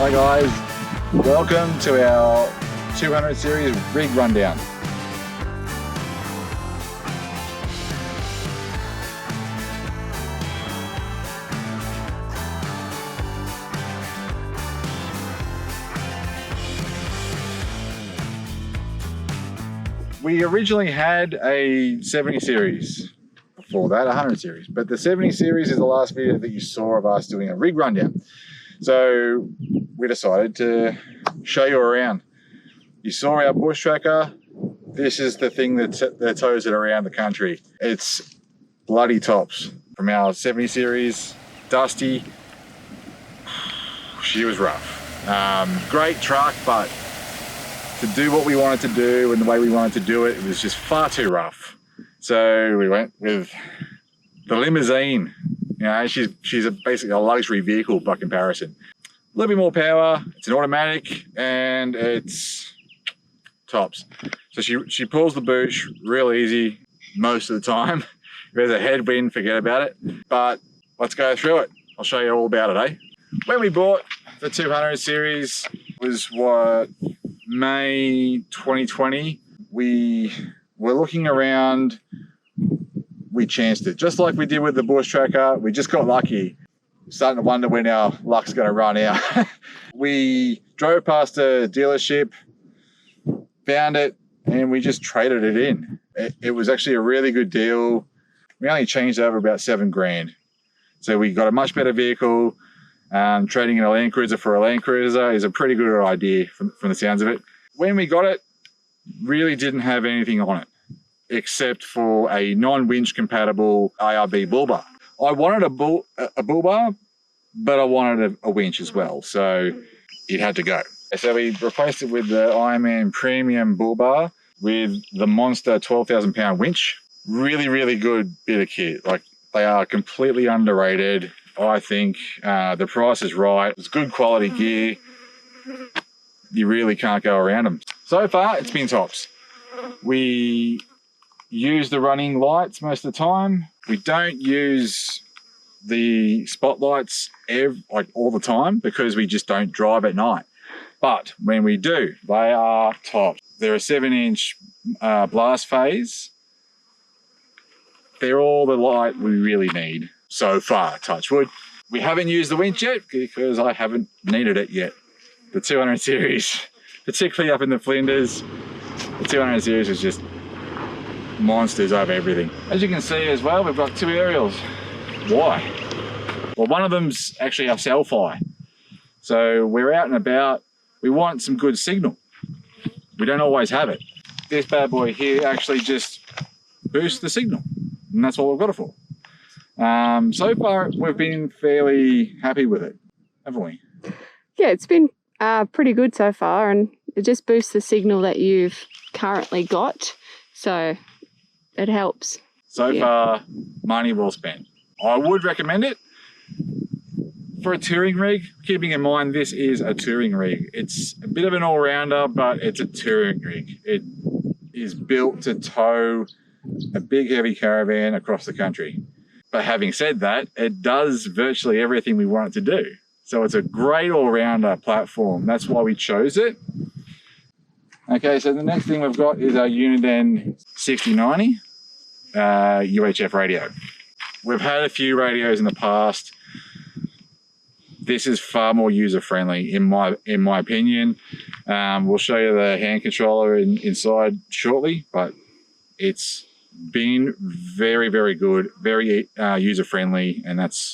Hi guys, welcome to our 200 series rig rundown. We originally had a 70 series, before that 100 series, but the 70 series is the last video that you saw of us doing a rig rundown. So we decided to show you around. You saw our Bushtracker. This is the thing that tows it around the country. It's bloody tops. From our 70 series, Dusty, she was rough. Great truck, but to do what we wanted to do and the way we wanted to do it, it was just far too rough. So we went with the limousine. You know, she's basically a luxury vehicle by comparison. A little bit more power, it's an automatic, and it's tops. So she pulls the bush real easy most of the time. If there's a headwind, forget about it. But let's go through it. I'll show you all about it, eh? When we bought the 200 series was what, May 2020. We were looking around, we chanced it. Just like we did with the Bushtracker, we just got lucky. Starting to wonder when our luck's gonna run out. We drove past a dealership, found it, and we just traded it in. It was actually a really good deal. We only changed over about 7 grand. So we got a much better vehicle. Trading in a Landcruiser for a Landcruiser is a pretty good idea from the sounds of it. When we got it, really didn't have anything on it, except for a non-winch compatible ARB Bullbar. I wanted a Bullbar, but I wanted a winch as well, so it had to go. So we replaced it with the Ironman Premium Bullbar with the monster 12,000 pound winch. Really, really good bit of kit. Like, they are completely underrated. I think the price is right. It's good quality gear. You really can't go around them. So far, it's been tops. We use the running lights most of the time. We don't use the spotlights like all the time because we just don't drive at night. But when we do, they are tops. They're a 7-inch blast phase. They're all the light we really need so far, touch wood. We haven't used the winch yet because I haven't needed it yet. The 200 series, particularly up in the Flinders, the 200 series was just monsters over everything. As you can see as well, we've got 2 aerials. Why? Well, one of them's actually our cell fly. So we're out and about, we want some good signal. We don't always have it. This bad boy here actually just boosts the signal, and that's what we've got it for. So far, we've been fairly happy with it, haven't we? Yeah, it's been pretty good so far, and it just boosts the signal that you've currently got, so it helps. So far, money well spent. I would recommend it for a touring rig, keeping in mind this is a touring rig. It's a bit of an all-rounder, but it's a touring rig. It is built to tow a big, heavy caravan across the country. But having said that, it does virtually everything we want it to do. So it's a great all-rounder platform. That's why we chose it. Okay, so the next thing we've got is our Uniden 6090 UHF radio. We've had a few radios in the past. This is far more user-friendly in my opinion. We'll show you the hand controller inside shortly, but it's been very, very good, very user-friendly, and that's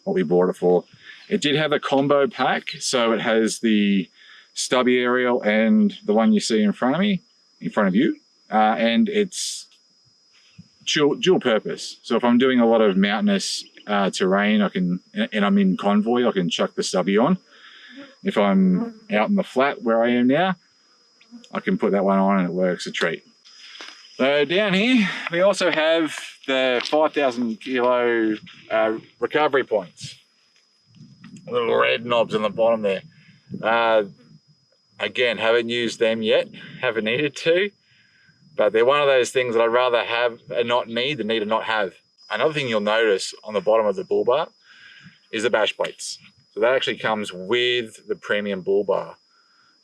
what we bought it for. It did have a combo pack, so it has the stubby aerial and the one you see in front of you, and it's dual purpose. So if I'm doing a lot of mountainous terrain, and I'm in convoy, I can chuck the stubby on. If I'm out in the flat where I am now, I can put that one on and it works a treat. So down here, we also have the 5,000 kilo recovery points. Little red knobs on the bottom there. Again, haven't used them yet, haven't needed to, but they're one of those things that I'd rather have and not need than need and not have. Another thing you'll notice on the bottom of the Bullbar is the bash plates. So So that actually comes with the premium Bullbar.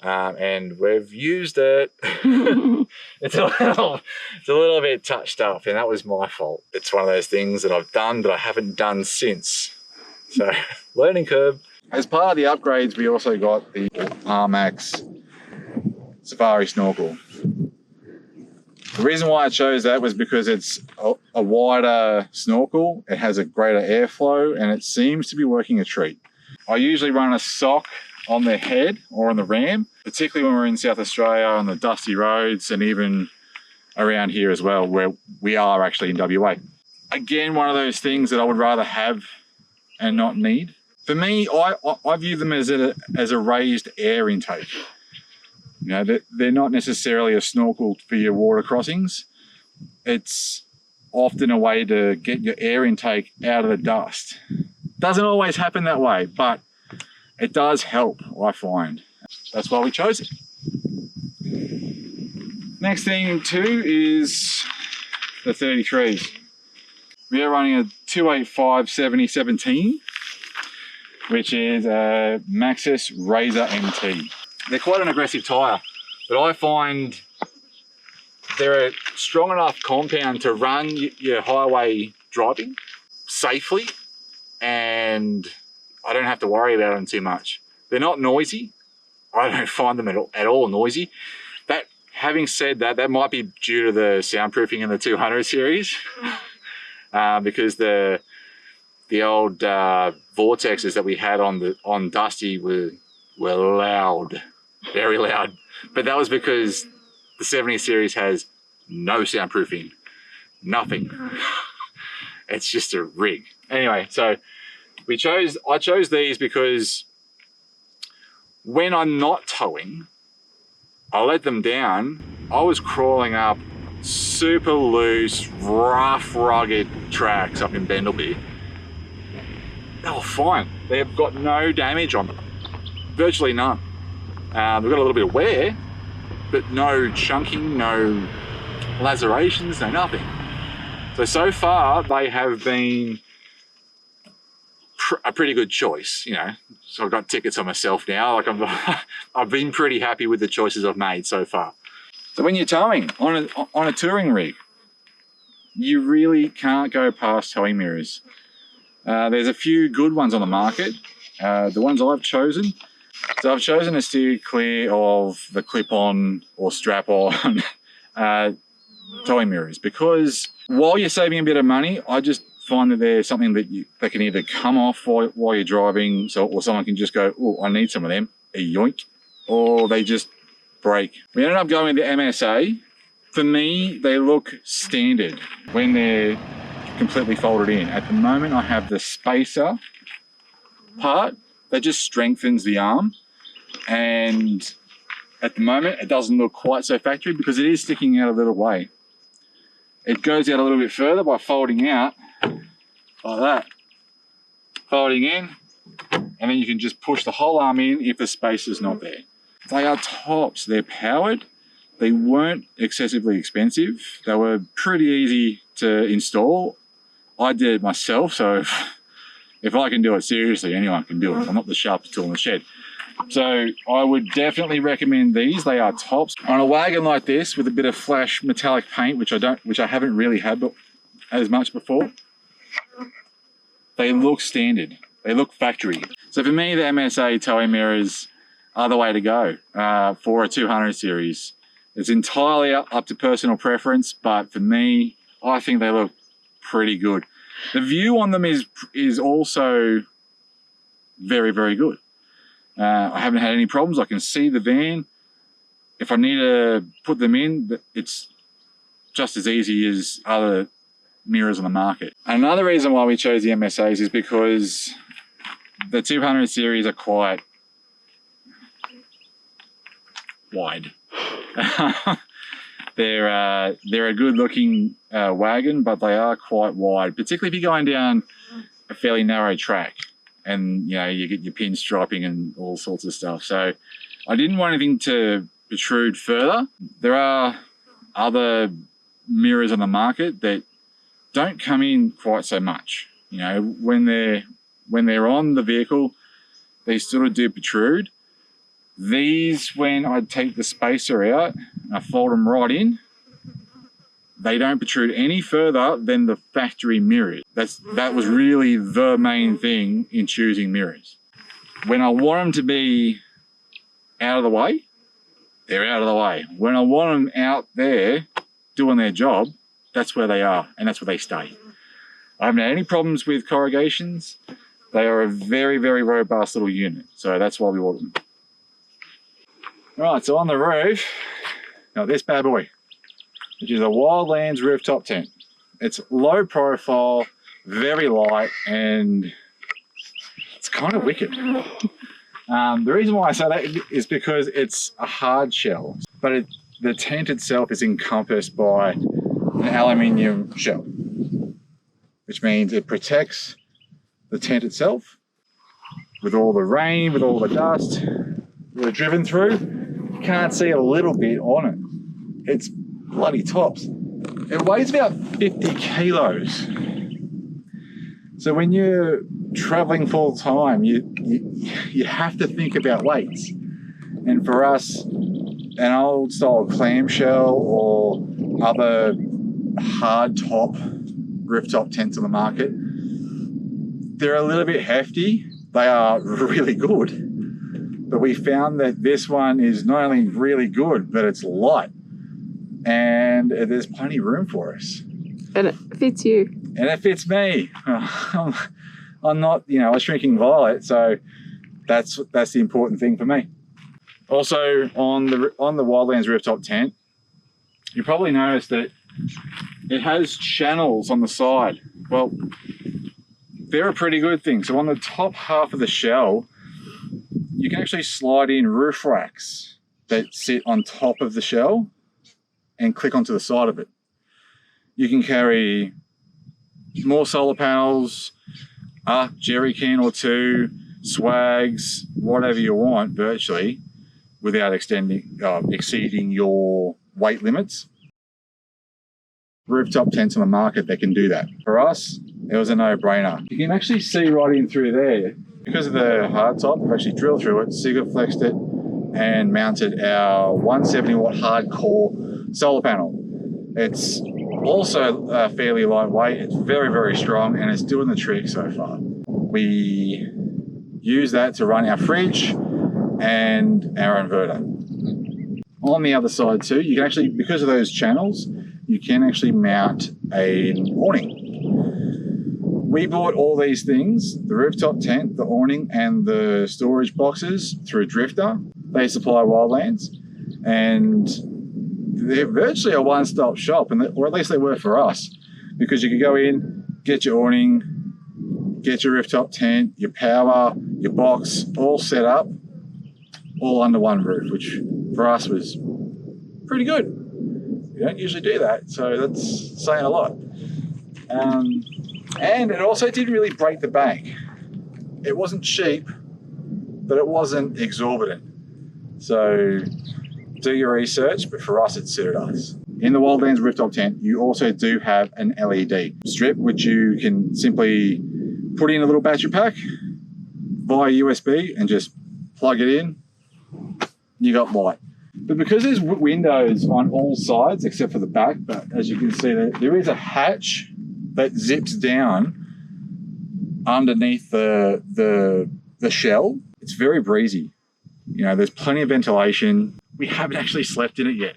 And we've used it. It's a little bit touched up, and that was my fault. It's one of those things that I've done but I haven't done since. So learning curve. As part of the upgrades, we also got the RMAX Safari Snorkel. The reason why I chose that was because it's a wider snorkel, it has a greater airflow, and it seems to be working a treat. I usually run a sock on the head or on the ram, particularly when we're in South Australia on the dusty roads and even around here as well, where we are actually in WA. Again, one of those things that I would rather have and not need. For me, I view them as a raised air intake. You know, they're not necessarily a snorkel for your water crossings. It's often a way to get your air intake out of the dust. Doesn't always happen that way, but it does help, I find. That's why we chose it. Next thing too is the 33s. We are running a 285 7017, which is a Maxxis Razor MT. They're quite an aggressive tyre, but I find they're a strong enough compound to run your highway driving safely, and I don't have to worry about them too much. They're not noisy. I don't find them at all noisy. Having said that, that might be due to the soundproofing in the 200 series, because the old vortexes that we had on Dusty were loud, very loud. But that was because the 70 series has no soundproofing, nothing. It's just a rig. Anyway, so I chose these because when I'm not towing, I let them down. I was crawling up super loose, rough, rugged tracks up in Bendelby. They were fine. They've got no damage on them, virtually none. They've got a little bit of wear, but no chunking, no lacerations, no nothing. So far they have been a pretty good choice, you know. So I've got tickets on myself now. Like I've been pretty happy with the choices I've made so far. So when you're towing on a touring rig, you really can't go past towing mirrors. There's a few good ones on the market. The ones I've chosen. So I've chosen to steer clear of the clip-on or strap-on towing mirrors, because while you're saving a bit of money, I just find that there's something that can either come off while you're driving, or someone can just go, oh, I need some of them, a yoink, or they just break. We ended up going with the MSA. For me, they look standard when they're completely folded in. At the moment, I have the spacer part that just strengthens the arm, and at the moment, it doesn't look quite so factory because it is sticking out a little way. It goes out a little bit further by folding out like that, folding in, and then you can just push the whole arm in if the space is not there. They are tops. They're powered. They weren't excessively expensive. They were pretty easy to install. I did it myself, so if I can do it, seriously, anyone can do it. I'm not the sharpest tool in the shed. So I would definitely recommend these. They are tops. On a wagon like this with a bit of flash metallic paint, which I haven't really had as much before, they look standard. They look factory. So for me, the MSA towing mirrors are the way to go for a 200 series. It's entirely up to personal preference, but for me, I think they look pretty good. The view on them is also very, very good. I haven't had any problems. I can see the van. If I need to put them in, it's just as easy as other mirrors on the market. Another reason why we chose the MSAs is because the 200 series are quite wide. They're a good looking wagon, but they are quite wide, particularly if you're going down a fairly narrow track and you get your pinstriping and all sorts of stuff. So I didn't want anything to protrude further. There are other mirrors on the market that don't come in quite so much. When they're on the vehicle, they sort of do protrude. These, when I take the spacer out and I fold them right in, they don't protrude any further than the factory mirrors. That was really the main thing in choosing mirrors. When I want them to be out of the way, they're out of the way. When I want them out there doing their job, that's where they are and that's where they stay. I haven't had any problems with corrugations. They are a very, very robust little unit. So that's why we ordered them. Right, so on the roof, got this bad boy, which is a Wildlands rooftop tent. It's low profile, very light, and it's kind of wicked. The reason why I say that is because it's a hard shell, but the tent itself is encompassed by an aluminium shell, which means it protects the tent itself with all the rain, with all the dust. We're driven through, you can't see a little bit on it. It's bloody tops. It weighs about 50 kilos. So when you're traveling full time, you have to think about weights. And for us, an old style clamshell or other hard top rooftop tents on the market, they're a little bit hefty. They are really good. But we found that this one is not only really good, but it's light. And there's plenty of room for us. And it fits you. And it fits me. I'm not, a shrinking violet, so that's the important thing for me. Also, on the Wildlands rooftop tent, you probably noticed that it has channels on the side. Well, they're a pretty good thing. So on the top half of the shell, you can actually slide in roof racks that sit on top of the shell and click onto the side of it. You can carry more solar panels, a jerry can or two, swags, whatever you want virtually, without exceeding your weight limits. Rooftop tents on the market that can do that. For us, it was a no-brainer. You can actually see right in through there. Because of the hard top, we've actually drilled through it, Sigma flexed it, and mounted our 170 watt hardcore solar panel. It's also fairly lightweight, it's very, very strong, and it's doing the trick so far. We use that to run our fridge and our inverter. On the other side too, you can actually, because of those channels, you can actually mount an awning. We bought all these things, the rooftop tent, the awning, and the storage boxes through Drifter. They supply Wildlands, and they're virtually a one-stop shop, or at least they were for us, because you could go in, get your awning, get your rooftop tent, your power, your box, all set up, all under one roof, which for us was pretty good. We don't usually do that, so that's saying a lot. And it also didn't really break the bank. It wasn't cheap, but it wasn't exorbitant. So do your research, but for us, it suited us. In the Wildlands rooftop tent, you also do have an LED strip, which you can simply put in a little battery pack via USB and just plug it in. You got light. But because there's windows on all sides except for the back, but as you can see, there is a hatch that zips down underneath the shell. It's very breezy. There's plenty of ventilation. We haven't actually slept in it yet.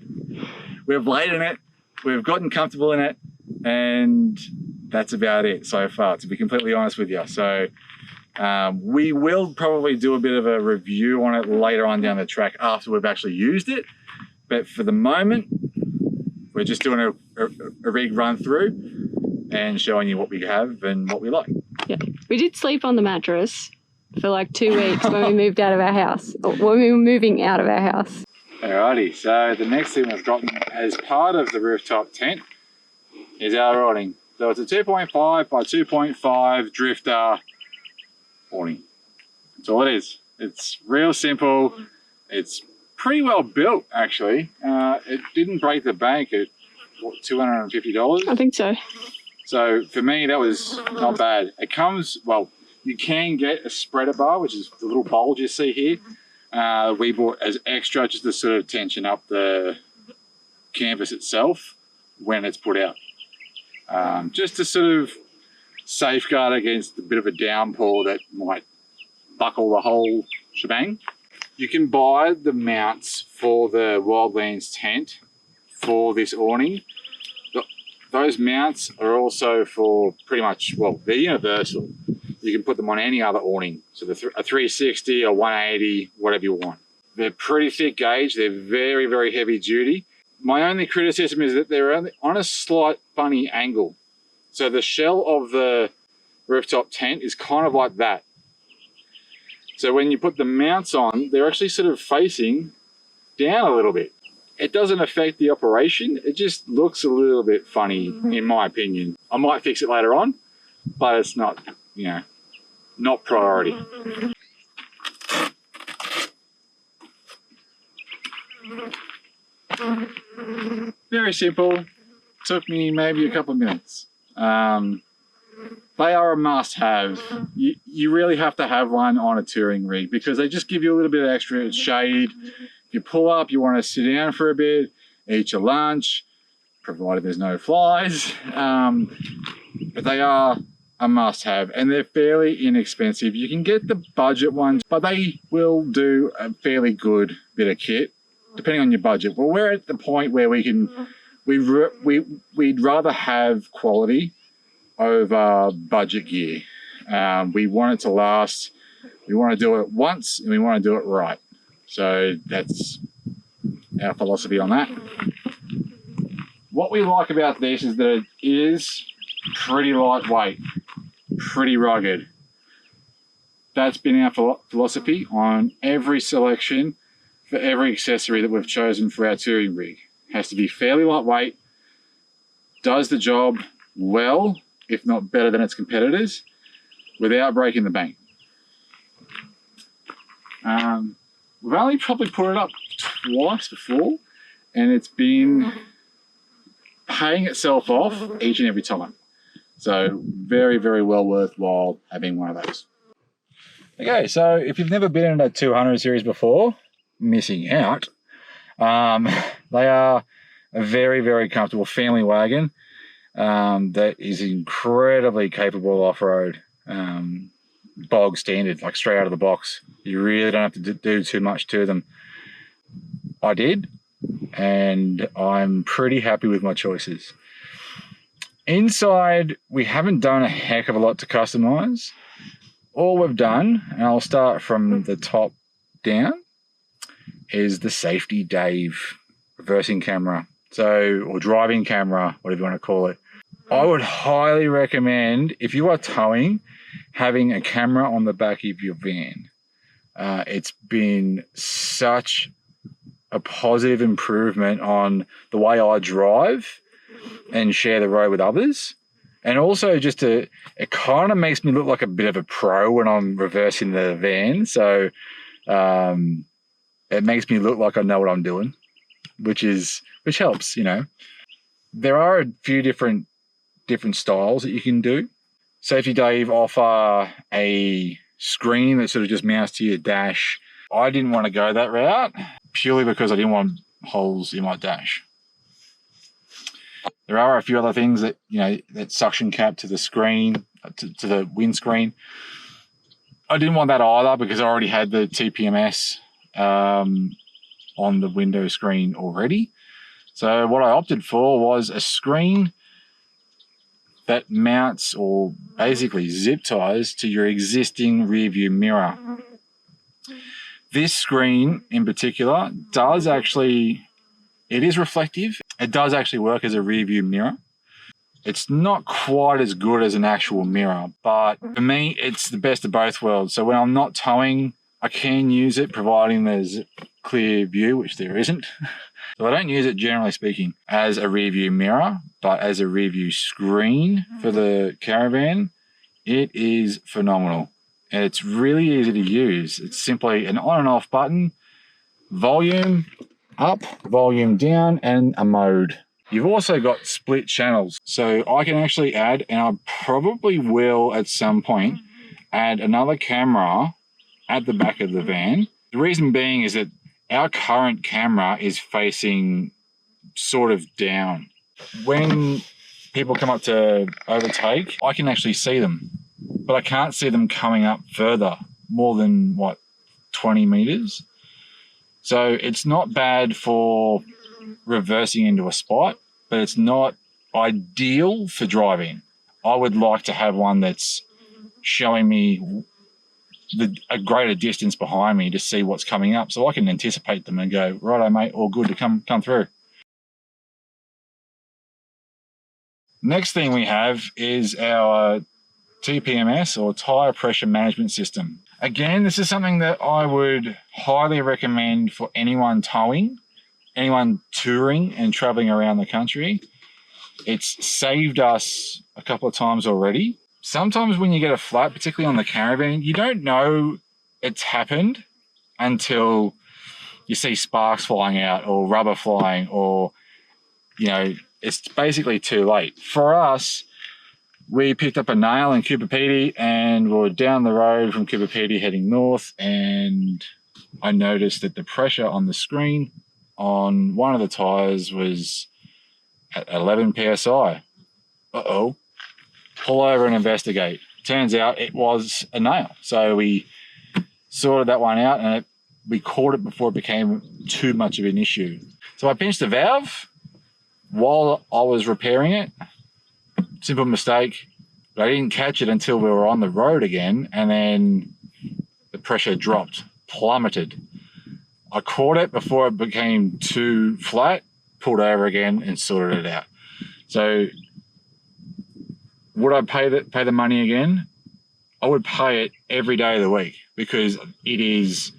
We've laid in it, we've gotten comfortable in it, and that's about it so far, to be completely honest with you. So we will probably do a bit of a review on it later on down the track after we've actually used it. But for the moment, we're just doing a rig run through and showing you what we have and what we like. Yeah, we did sleep on the mattress for like 2 weeks when we moved out of our house, or when we were moving out of our house. Alrighty, so the next thing we've got as part of the rooftop tent is our awning. So it's a 2.5 by 2.5 Drifter awning. That's all it is. It's real simple. It's pretty well built, actually. It didn't break the bank at, what, $250? I think so. So for me, that was not bad. It comes, well, You can get a spreader bar, which is the little bulge you see here. We bought as extra just to sort of tension up the canvas itself when it's put out. Just to sort of safeguard against a bit of a downpour that might buckle the whole shebang. You can buy the mounts for the Wildlands tent for this awning. Those mounts are also for pretty much, well, they're universal. You can put them on any other awning. So a 360 or 180, whatever you want. They're pretty thick gauge. They're very, very heavy duty. My only criticism is that they're only on a slight funny angle. So the shell of the rooftop tent is kind of like that. So when you put the mounts on, they're actually sort of facing down a little bit. It doesn't affect the operation. It just looks a little bit funny, in my opinion. I might fix it later on, but it's not, you know, not priority. Very simple. Took me maybe a couple of minutes. They are a must-have. You really have to have one on a touring rig because they just give you a little bit of extra shade. If you pull up, you want to sit down for a bit, eat your lunch, provided there's no flies. But they are a must-have, and they're fairly inexpensive. You can get the budget ones, but they will do a fairly good bit of kit, depending on your budget. Well, we're at the point where we'd rather have quality over budget gear. We want it to last. We want to do it once, and we want to do it right. So that's our philosophy on that. What we like about this is that it is pretty lightweight, pretty rugged. That's been our philosophy on every selection for every accessory that we've chosen for our touring rig. It has to be fairly lightweight, does the job well, if not better than its competitors, without breaking the bank. We've only probably put it up twice before, and it's been paying itself off each and every time. So very, very well worthwhile having one of those. Okay, so if you've never been in a 200 series before, missing out. They are a very, very comfortable family wagon that is incredibly capable off-road. Bog standard, like straight out of the box. You really don't have to do too much to them. I did, and I'm pretty happy with my choices. Inside, we haven't done a heck of a lot to customize. All we've done, and I'll start from the top down, is the Safety Dave reversing camera. So, or driving camera, whatever you want to call it. I would highly recommend, if you are towing, having a camera on the back of your van. It's been such a positive improvement on the way I drive and share the road with others. And also just it kind of makes me look like a bit of a pro when I'm reversing the van. So it makes me look like I know what I'm doing, which helps, you know. There are a few different styles that you can do. Safety Dave offer a screen that sort of just mounts to your dash. I didn't want to go that route purely because I didn't want holes in my dash. There are a few other things that, you know, that suction cap to the screen, to the windscreen. I didn't want that either because I already had the TPMS on the window screen already. So what I opted for was a screen that mounts or basically zip ties to your existing rear view mirror. This screen in particular does actually, it is reflective. It does actually work as a rear view mirror. It's not quite as good as an actual mirror, but for me, it's the best of both worlds. So when I'm not towing, I can use it providing there's clear view, which there isn't. So I don't use it, generally speaking, as a rear view mirror, but as a rear view screen for the Caravan. It is phenomenal. And it's really easy to use. It's simply an on and off button, volume up, volume down, and a mode. You've also got split channels. So I can actually add, and I probably will at some point, add another camera at the back of the van. The reason being is that our current camera is facing sort of down. When people come up to overtake, I can actually see them, but I can't see them coming up further, more than, what, 20 meters? So it's not bad for reversing into a spot, but it's not ideal for driving. I would like to have one that's showing me a greater distance behind me to see what's coming up, so I can anticipate them and go, righto mate, all good to come through. Next thing we have is our TPMS, or Tyre Pressure Management System. Again, this is something that I would highly recommend for anyone towing, anyone touring and traveling around the country. It's saved us a couple of times already. Sometimes when you get a flat, particularly on the Caravan, you don't know it's happened until you see sparks flying out or rubber flying, or, you know, it's basically too late. For us, we picked up a nail in Coober Pedy and we're down the road from Coober Pedy heading north, and I noticed that the pressure on the screen on one of the tyres was at 11 psi. Uh-oh. Pull over and investigate. Turns out it was a nail. So we sorted that one out, and we caught it before it became too much of an issue. So I pinched the valve while I was repairing it. Simple mistake, but I didn't catch it until we were on the road again, and then the pressure dropped, plummeted. I caught it before it became too flat, pulled over again and sorted it out. So would I pay the money again? I would pay it every day of the week, because it is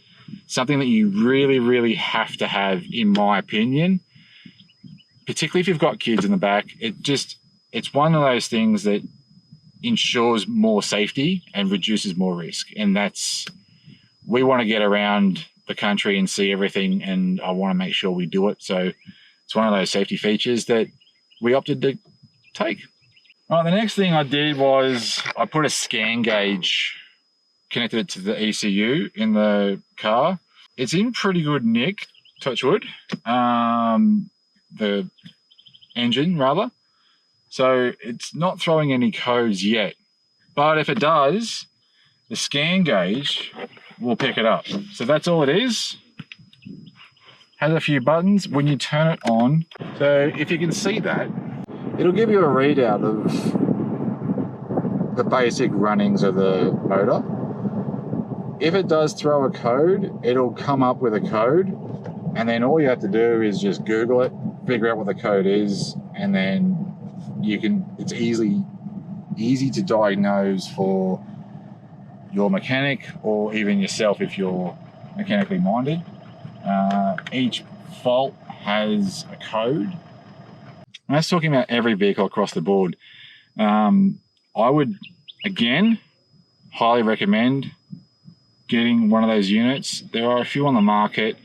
something that you really, really have to have, in my opinion, particularly if you've got kids in the back. It's one of those things that ensures more safety and reduces more risk. And we want to get around the country and see everything, and I want to make sure we do it. So it's one of those safety features that we opted to take. All right, the next thing I did was I put a scan gauge, connected it to the ECU in the car. It's in pretty good nick, touch wood, the engine rather. So it's not throwing any codes yet, but if it does, the scan gauge will pick it up. So that's all it is. Has a few buttons. When you turn it on, so if you can see that, it'll give you a readout of the basic runnings of the motor. If it does throw a code, it'll come up with a code, and then all you have to do is just Google it, figure out what the code is, and then it's easy to diagnose for your mechanic, or even yourself if you're mechanically minded. Each fault has a code. And that's talking about every vehicle across the board. I would, again, highly recommend getting one of those units. There are a few on the market.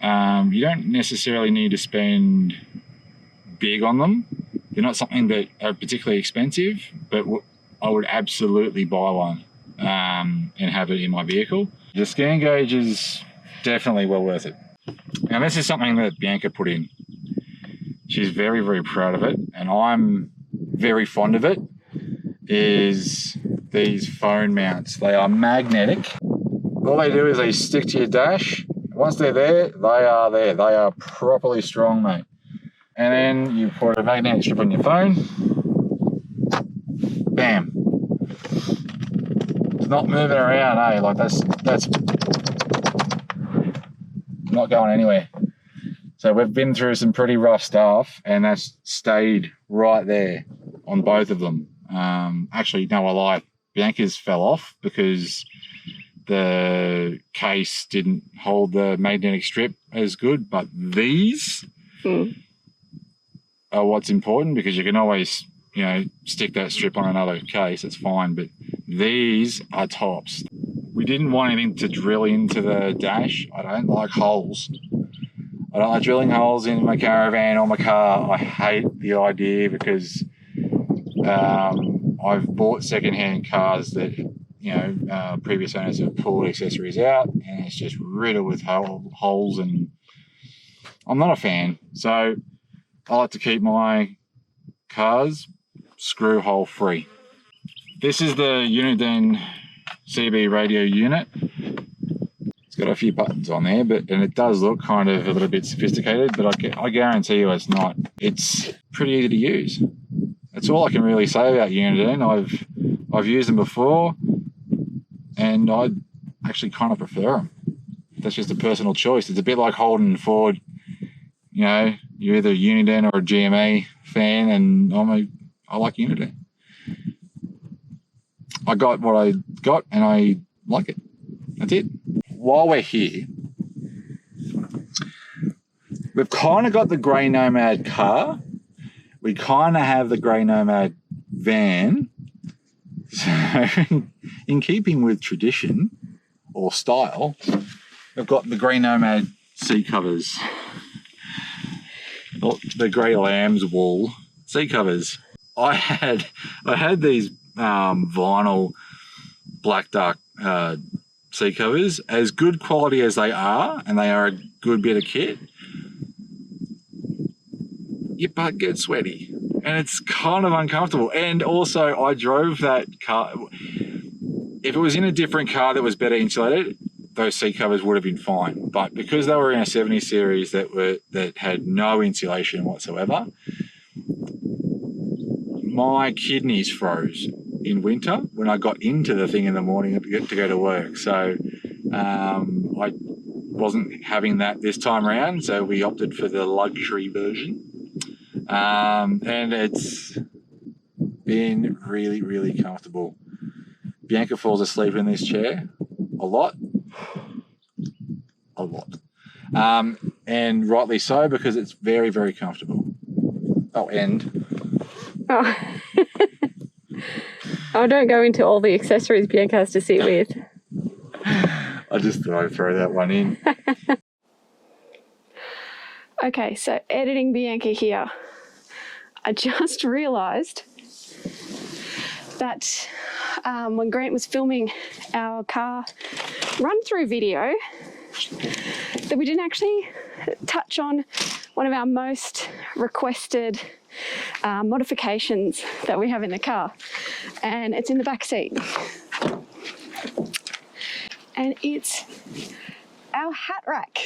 You don't necessarily need to spend big on them. They're not something that are particularly expensive, but I would absolutely buy one and have it in my vehicle. The scan gauge is definitely well worth it. Now, this is something that Bianca put in. She's very, very proud of it, and I'm very fond of it, is these phone mounts. They are magnetic. All they do is they stick to your dash. Once they're there, they are there. They are properly strong, mate. And then you put a magnetic strip on your phone. Bam. It's not moving around, eh? Like that's not going anywhere. So we've been through some pretty rough stuff, and that's stayed right there on both of them. Actually, no, I lied. Bianca's fell off because the case didn't hold the magnetic strip as good, but these are what's important, because you can always, stick that strip on another case, it's fine, but these are tops. We didn't want anything to drill into the dash. I don't like holes. I don't like drilling holes in my Caravan or my car. I hate the idea, because I've bought secondhand cars that previous owners have pulled accessories out, and it's just riddled with holes, and I'm not a fan. So I like to keep my cars screw hole free. This is the Uniden CB radio unit. It's got a few buttons on there, and it does look kind of a little bit sophisticated, but I guarantee you it's not. It's pretty easy to use. That's all I can really say about Uniden. I've used them before, and I actually kind of prefer them. That's just a personal choice. It's a bit like Holden and Ford. You're either a Uniden or a GMA fan, and I like Uniden. I got what I got, and I like it. That's it. While we're here, we've kind of got the Grey Nomad car. We kind of have the Grey Nomad van. So, in keeping with tradition or style, we've got the Grey Nomad seat covers. The Grey Lamb's wool seat covers. I had these vinyl black dark seat covers, as good quality as they are, and they are a good bit of kit. Your butt gets sweaty, and it's kind of uncomfortable. And also, I drove that car. If it was in a different car that was better insulated, those seat covers would have been fine. But because they were in a 70 series that had no insulation whatsoever, my kidneys froze in winter when I got into the thing in the morning to go to work. So I wasn't having that this time around, so we opted for the luxury version. And it's been really, really comfortable. Bianca falls asleep in this chair a lot. And rightly so, because it's very, very comfortable. Oh. Oh, don't go into all the accessories Bianca has to sit with. I just thought I'd throw that one in. Okay, so editing Bianca here. I just realised that when Grant was filming our car run-through video, that we didn't actually touch on one of our most requested modifications that we have in the car, and it's in the back seat, and it's our hat rack.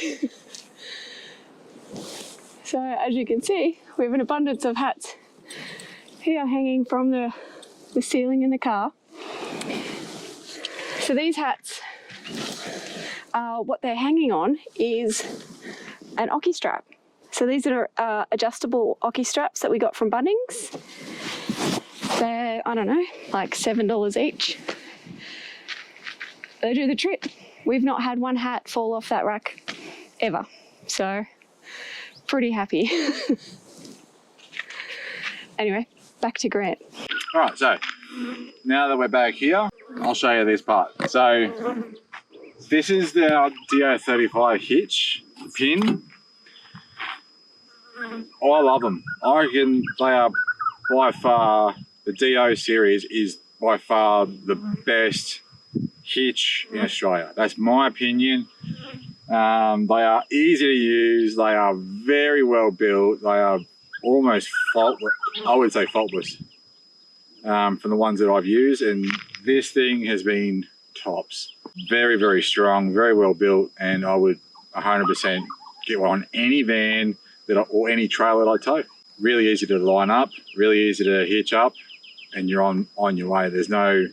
So as you can see, we have an abundance of hats here hanging from the ceiling in the car. So these hats, what they're hanging on is an Oki strap. So these are adjustable Oki straps that we got from Bunnings. They're, I don't know, like $7 each. They do the trick. We've not had one hat fall off that rack ever. So pretty happy. Anyway, back to Grant. All right, so now that we're back here, I'll show you this part. So this is the DO35 hitch pin. I love them. I reckon they are by far, the DO series is by far the best hitch in Australia. That's my opinion. They are easy to use. They are very well built. They are almost faultless. I would say faultless from the ones that I've used. And this thing has been tops. Very, very strong, very well built. And I would 100% get one on any van or any trailer that I tow. Really easy to line up, really easy to hitch up, and you're on your way. There's no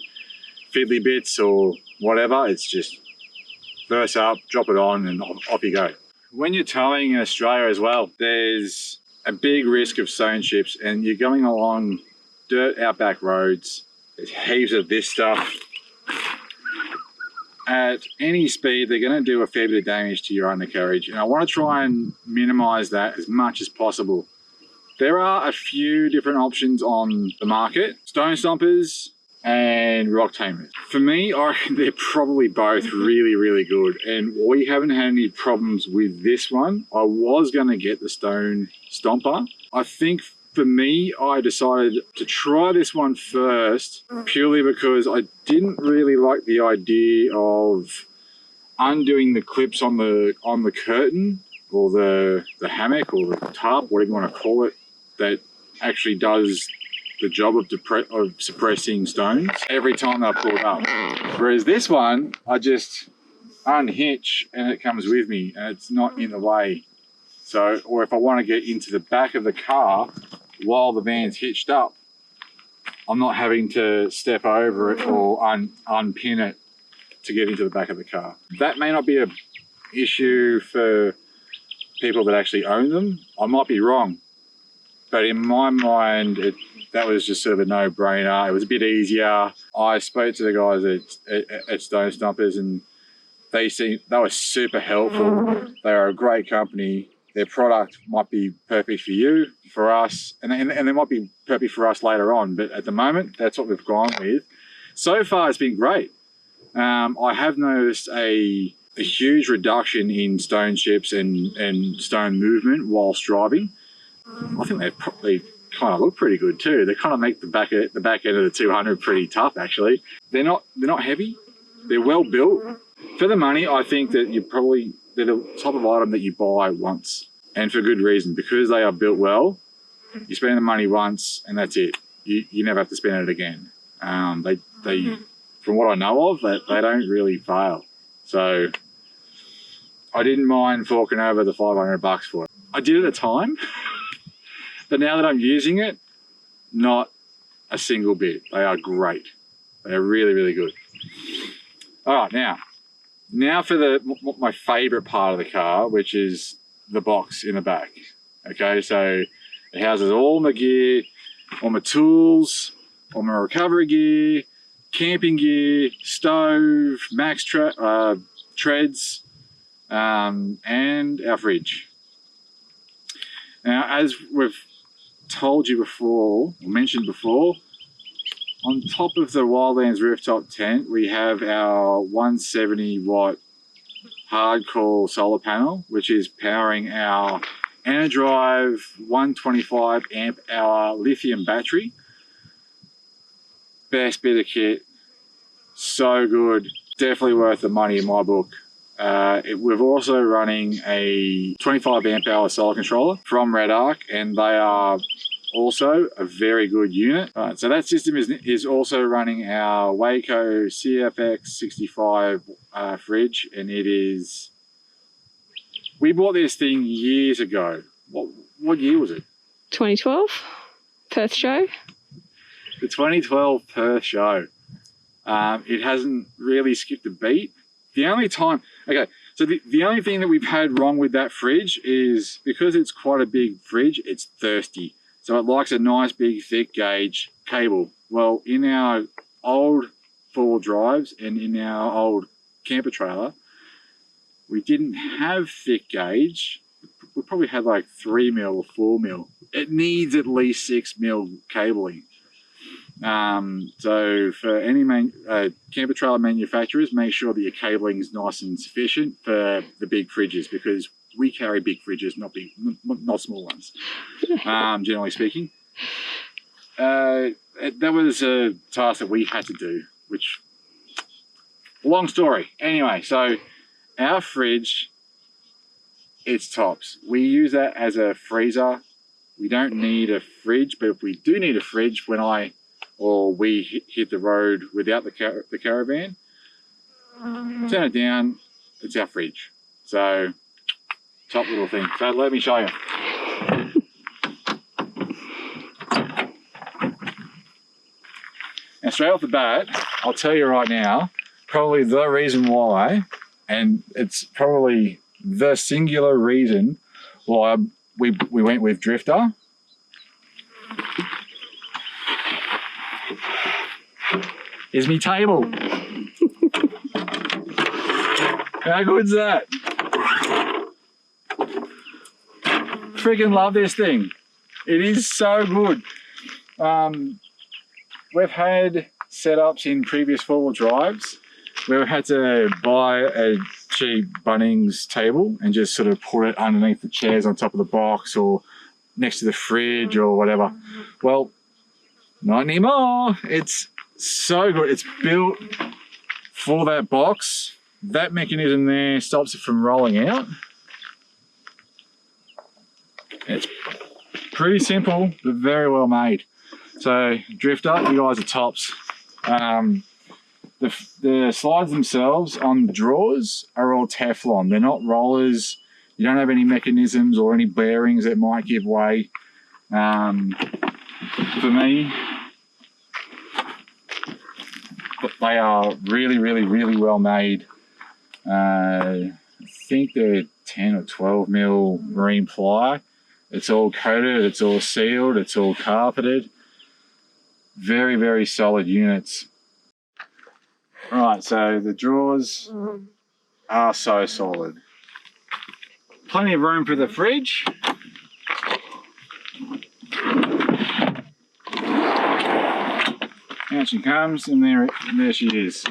fiddly bits or whatever. It's just verse up, drop it on, and off you go. When you're towing in Australia as well, there's a big risk of stone chips, and you're going along dirt outback roads. There's heaps of this stuff. At any speed, they're going to do a fair bit of damage to your undercarriage, and I want to try and minimize that as much as possible. There are a few different options on the market: stone stompers and rock tamers. For me, I reckon they're probably both really, really good, and we haven't had any problems with this one. I was going to get the stone stomper. I think For me, I decided to try this one first purely because I didn't really like the idea of undoing the clips on the curtain or the hammock or the tarp, whatever you want to call it, that actually does the job of suppressing stones every time they're pulled up. Whereas this one, I just unhitch and it comes with me and it's not in the way. So, or if I want to get into the back of the car while the van's hitched up, I'm not having to step over it or unpin it to get into the back of the car. That may not be an issue for people that actually own them. I might be wrong, but in my mind, that was just sort of a no-brainer. It was a bit easier. I spoke to the guys at Stone Stumpers and they were super helpful. They are a great company. Their product might be perfect for you, for us, and they might be perfect for us later on. But at the moment, that's what we've gone with. So far, it's been great. I have noticed a huge reduction in stone chips and stone movement whilst driving. I think they kind of look pretty good too. They kind of make the back end of the 200 pretty tough. Actually, they're not heavy. They're well built. For the money, I think that they're the type of item that you buy once, and for good reason, because they are built well. You spend the money once and that's it. You never have to spend it again. They from what I know of, they don't really fail. So I didn't mind forking over the $500 for it. I did at the time, but now that I'm using it, not a single bit. They are great. They are really, really good. All right, now for my favorite part of the car, which is the box in the back. Okay, so it houses all my gear, all my tools, all my recovery gear, camping gear, stove, max treads, and our fridge. Now, as we've told you before, or mentioned before, on top of the Wildlands rooftop tent, we have our 170 watt hardcore solar panel, which is powering our Enerdrive 125 amp hour lithium battery. Best bit of kit, so good, definitely worth the money in my book. We're also running a 25 amp hour solar controller from Red Arc, and they are also a very good unit. So that system is also running our Waco CFX 65 fridge, and we bought this thing years ago. What year was it? 2012, Perth show. The 2012 Perth show. It hasn't really skipped a beat. The only time, okay, so the only thing that we've had wrong with that fridge is because it's quite a big fridge, it's thirsty. So it likes a nice big thick gauge cable. Well, in our old four-wheel drives and in our old camper trailer, we didn't have thick gauge. We probably had like 3 mil or 4 mil. It needs at least 6 mil cabling. So for any camper trailer manufacturers, make sure that your cabling is nice and sufficient for the big fridges, because we carry big fridges, not small ones, generally speaking. That was a task that we had to do, which, long story. Anyway, so our fridge, it's tops. We use that as a freezer. We don't need a fridge, but if we do need a fridge, we hit the road without the caravan, turn it down, it's our fridge. So, top little thing. So let me show you. Now, straight off the bat, I'll tell you right now, probably the reason why, and it's probably the singular reason why we went with Drifter, is me table. How good's that? Freaking love this thing. It is so good. We've had setups in previous four-wheel drives where we had to buy a cheap Bunnings table and just sort of put it underneath the chairs on top of the box, or next to the fridge or whatever. Well, not anymore. It's so good. It's built for that box. That mechanism there stops it from rolling out. It's pretty simple, but very well made. So Drifter, you guys are tops. The slides themselves on the drawers are all Teflon. They're not rollers. You don't have any mechanisms or any bearings that might give way. For me, they are really, really, really well made. I think they're 10 or 12 mil marine ply. It's all coated, it's all sealed, it's all carpeted. Very, very solid units. Right, so the drawers are so solid. Plenty of room for the fridge. Out she comes, and there she is.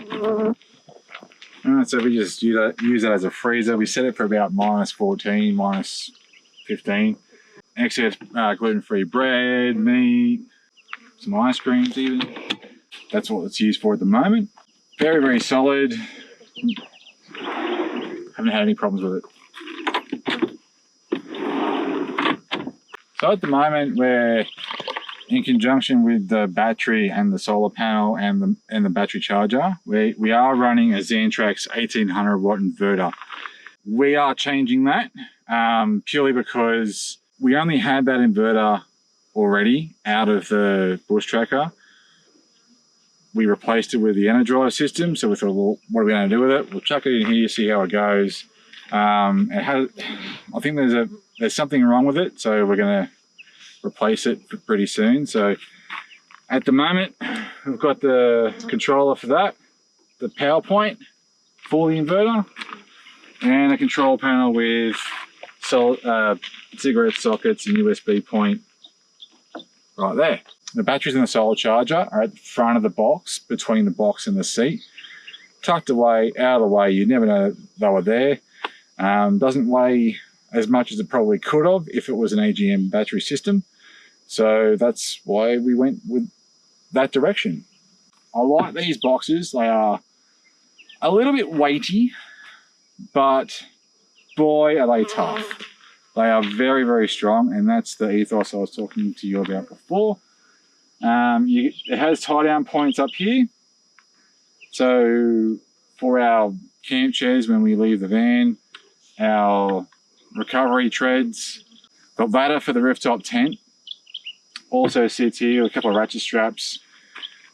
Alright, so we just use that as a freezer. We set it for about -14, -15. Excess gluten-free bread, meat, some ice creams even. That's what it's used for at the moment. Very, very solid. Haven't had any problems with it. So at the moment we're in conjunction with the battery and the solar panel and the battery charger. We are running a Xantrax 1800 watt inverter. We are changing that purely because we only had that inverter already out of the Bushtracker. We replaced it with the Energizer system, so we thought, well, what are we going to do with it? We'll chuck it in here, see how it goes. I think there's something wrong with it, so we're going to replace it pretty soon. So at the moment, we've got the controller for that, the power point for the inverter, and a control panel with cigarette sockets and USB point right there. The batteries and the solar charger are at the front of the box, between the box and the seat. Tucked away, out of the way, you never know they were there. Doesn't weigh as much as it probably could have if it was an AGM battery system. So that's why we went with that direction. I like these boxes. They are a little bit weighty, but boy, are they tough. They are very, very strong, and that's the ethos I was talking to you about before. It has tie down points up here. So for our camp chairs when we leave the van, our recovery treads, the ladder for the rooftop tent also sits here with a couple of ratchet straps.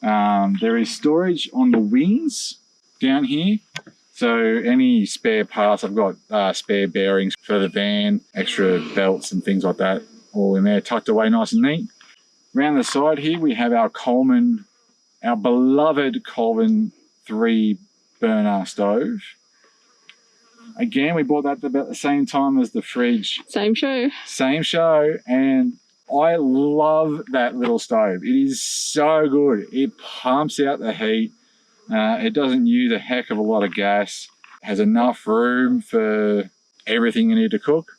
There is storage on the wings down here. So any spare parts, I've got spare bearings for the van, extra belts and things like that, all in there, tucked away nice and neat. Around the side here, we have our Coleman, our beloved Coleman 3 burner stove. Again, we bought that about the same time as the fridge. Same show. Same show, and I love that little stove. It is so good. It pumps out the heat. It doesn't use a heck of a lot of gas. It has enough room for everything you need to cook.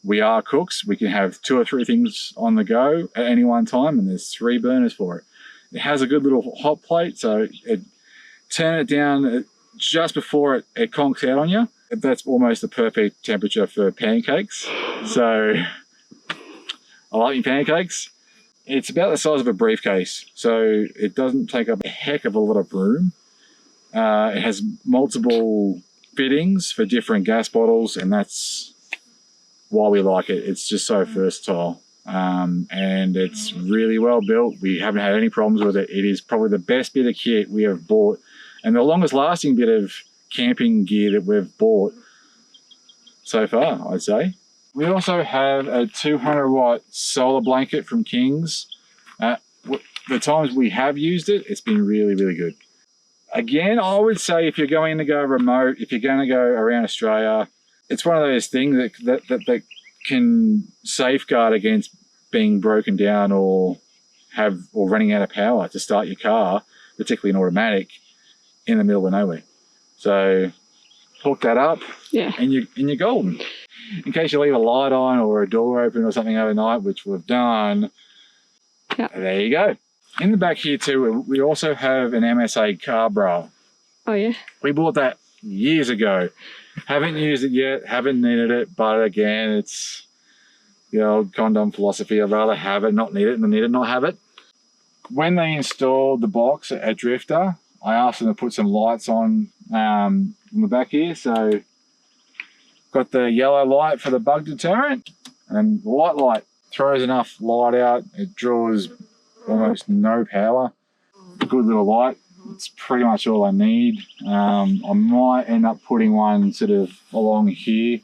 We are cooks. We can have 2 or 3 things on the go at any one time, and there's 3 burners for it. It has a good little hot plate, so turn it down just before it conks out on you. That's almost the perfect temperature for pancakes. So I like your pancakes. It's about the size of a briefcase, so it doesn't take up a heck of a lot of room. It has multiple fittings for different gas bottles, and that's why we like it. It's just so versatile, and it's really well built. We haven't had any problems with it. It is probably the best bit of kit we have bought, and the longest lasting bit of camping gear that we've bought so far, I'd say. We also have a 200 watt solar blanket from Kings. The times we have used it, it's been really, really good. Again, I would say if you're going to go remote, if you're going to go around Australia, it's one of those things that can safeguard against being broken down or running out of power to start your car, particularly an automatic, in the middle of nowhere. So hook that up, and you're golden. in case you leave a light on or a door open or something overnight, which we've done. Yep. There you go. In the back here too, we also have an MSA car bra. Oh yeah. We bought that years ago. Haven't used it yet, haven't needed it, but again, it's the old condom philosophy. I'd rather have it, not need it, than need it, not have it. When they installed the box at Drifter, I asked them to put some lights on the back here. So got the yellow light for the bug deterrent, and the white light throws enough light out. It draws almost no power. Good little light. It's pretty much all I need. I might end up putting one sort of along here.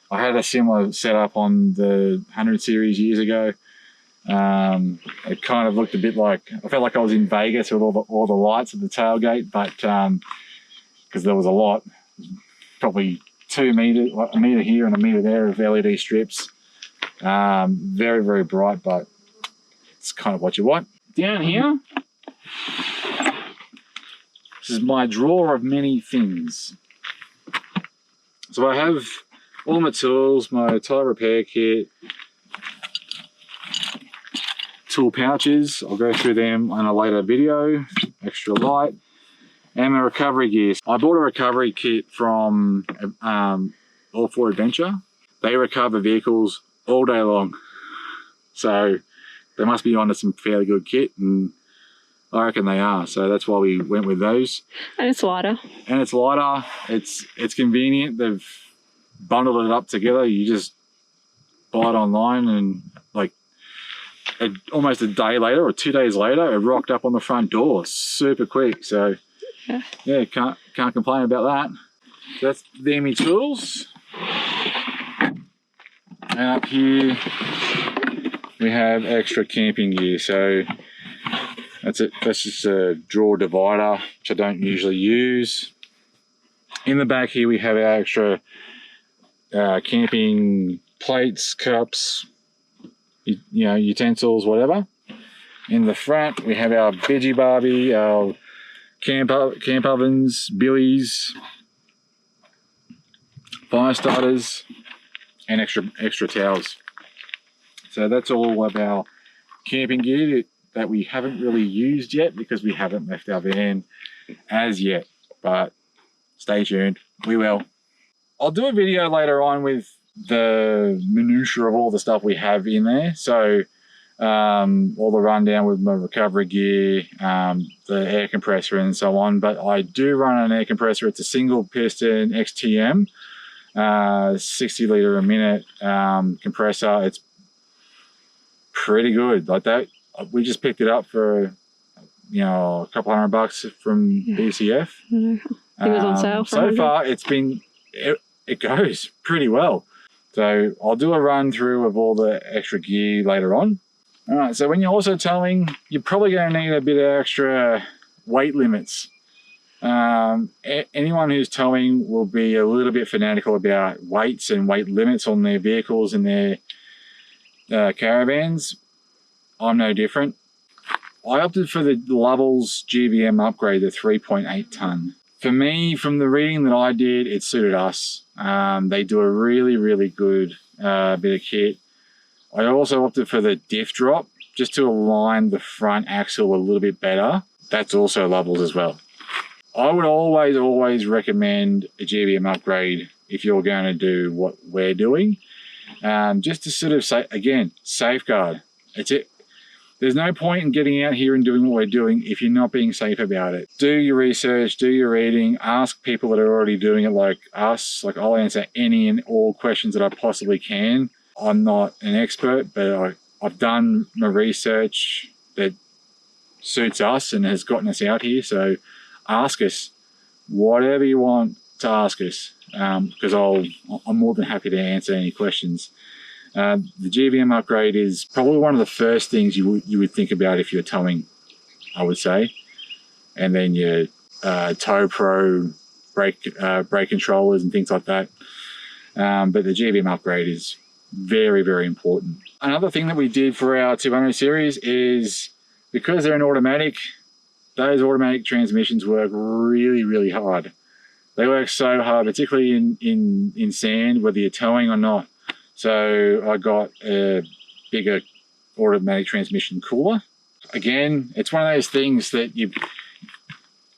I had a similar setup on the 100 series years ago. It kind of looked a bit like, I felt like I was in Vegas with all the lights at the tailgate, but because there was a lot, probably 2 meters, a meter here and a meter there of LED strips. Very, very bright, but it's kind of what you want. Down here, this is my drawer of many things. So I have all my tools, my tire repair kit, tool pouches. I'll go through them on a later video, extra light, and my recovery gear. I bought a recovery kit from All For Adventure. They recover vehicles all day long. So they must be onto some fairly good kit, and I reckon they are. So that's why we went with those. And it's lighter. And it's lighter. It's convenient. They've bundled it up together. You just buy it online, and like almost a day later or 2 days later, it rocked up on the front door super quick. So yeah, can't complain about that. That's them me tools. And up here we have extra camping gear. So that's it. That's just a drawer divider, which I don't usually use. In the back here we have our extra camping plates, cups, you know, utensils, whatever. In the front we have our veggie barbie, our camp ovens, billies, fire starters, and extra towels. So that's all of our camping gear that we haven't really used yet because we haven't left our van as yet, but stay tuned, we will. I'll do a video later on with the minutiae of all the stuff we have in there. So all the rundown with my recovery gear, the air compressor and so on. But I do run an air compressor. It's a single piston XTM, 60 litre a minute compressor. It's pretty good. Like that, we just picked it up for, you know, a couple $100 from BCF. It was on sale for so 100. far it's been, it goes pretty well. So I'll do a run through of all the extra gear later on. All right, so when you're also towing, you're probably going to need a bit of extra weight limits. Anyone who's towing will be a little bit fanatical about weights and weight limits on their vehicles and their caravans. I'm no different. I opted for the Lovells GVM Upgrade, the 3.8 ton. For me, from the reading that I did, it suited us. They do a really, really good bit of kit. I also opted for the diff drop just to align the front axle a little bit better. That's also Lovells as well. I would always recommend a GVM Upgrade if you're going to do what we're doing. Just to sort of say, again, safeguard. It's it. There's no point in getting out here and doing what we're doing if you're not being safe about it. Do your research, do your reading, ask people that are already doing it like us. Like, I'll answer any and all questions that I possibly can. I'm not an expert, but I've done my research that suits us and has gotten us out here. So ask us whatever you want to ask us, because I'm more than happy to answer any questions. The GVM Upgrade is probably one of the first things you would think about if you're towing, I would say. And then your Tow Pro brake controllers and things like that. But the GVM Upgrade is very, very important. Another thing that we did for our 200 series is, because they're an automatic, those automatic transmissions work really, really hard. They work so hard, particularly in sand, whether you're towing or not. So I got a bigger automatic transmission cooler. Again, it's one of those things that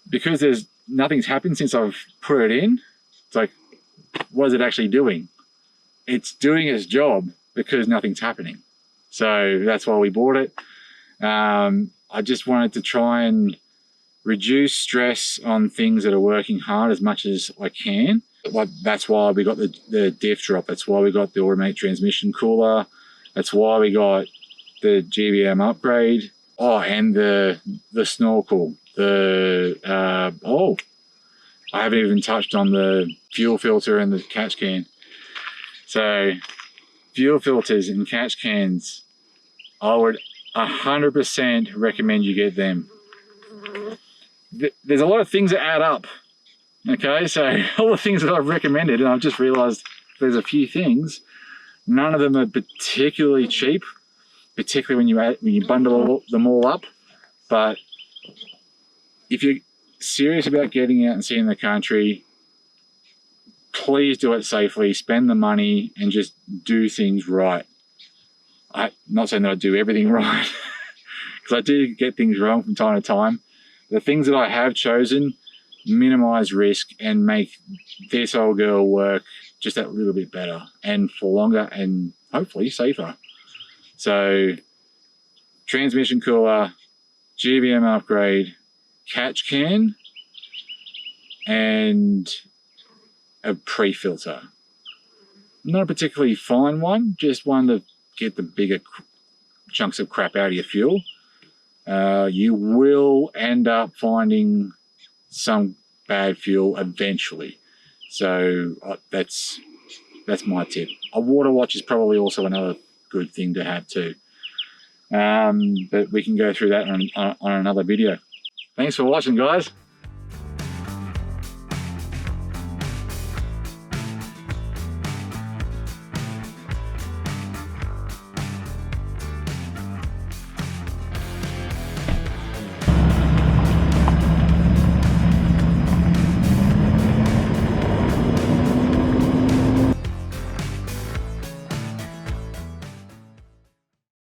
because nothing's happened since I've put it in, it's like, what is it actually doing? It's doing its job because nothing's happening. So that's why we bought it. I just wanted to try and reduce stress on things that are working hard as much as I can. That's why we got the diff drop. That's why we got the automatic transmission cooler. That's why we got the GVM upgrade. Oh, and the Snorkel. I haven't even touched on the fuel filter and the catch can. So fuel filters and catch cans, I would 100% recommend you get them. There's a lot of things that add up. Okay, so all the things that I've recommended, and I've just realized there's a few things, none of them are particularly cheap, particularly when you bundle them all up. But if you're serious about getting out and seeing the country, please do it safely, spend the money, and just do things right. I'm not saying that I do everything right, because I do get things wrong from time to time. The things that I have chosen minimize risk and make this old girl work just that little bit better and for longer and hopefully safer. So transmission cooler, GVM upgrade, catch can, and a pre-filter. Not a particularly fine one, just one to get the bigger chunks of crap out of your fuel. You will end up finding some bad fuel eventually. So that's my tip. A water watch is probably also another good thing to have too. But we can go through that on another video. Thanks for watching, guys.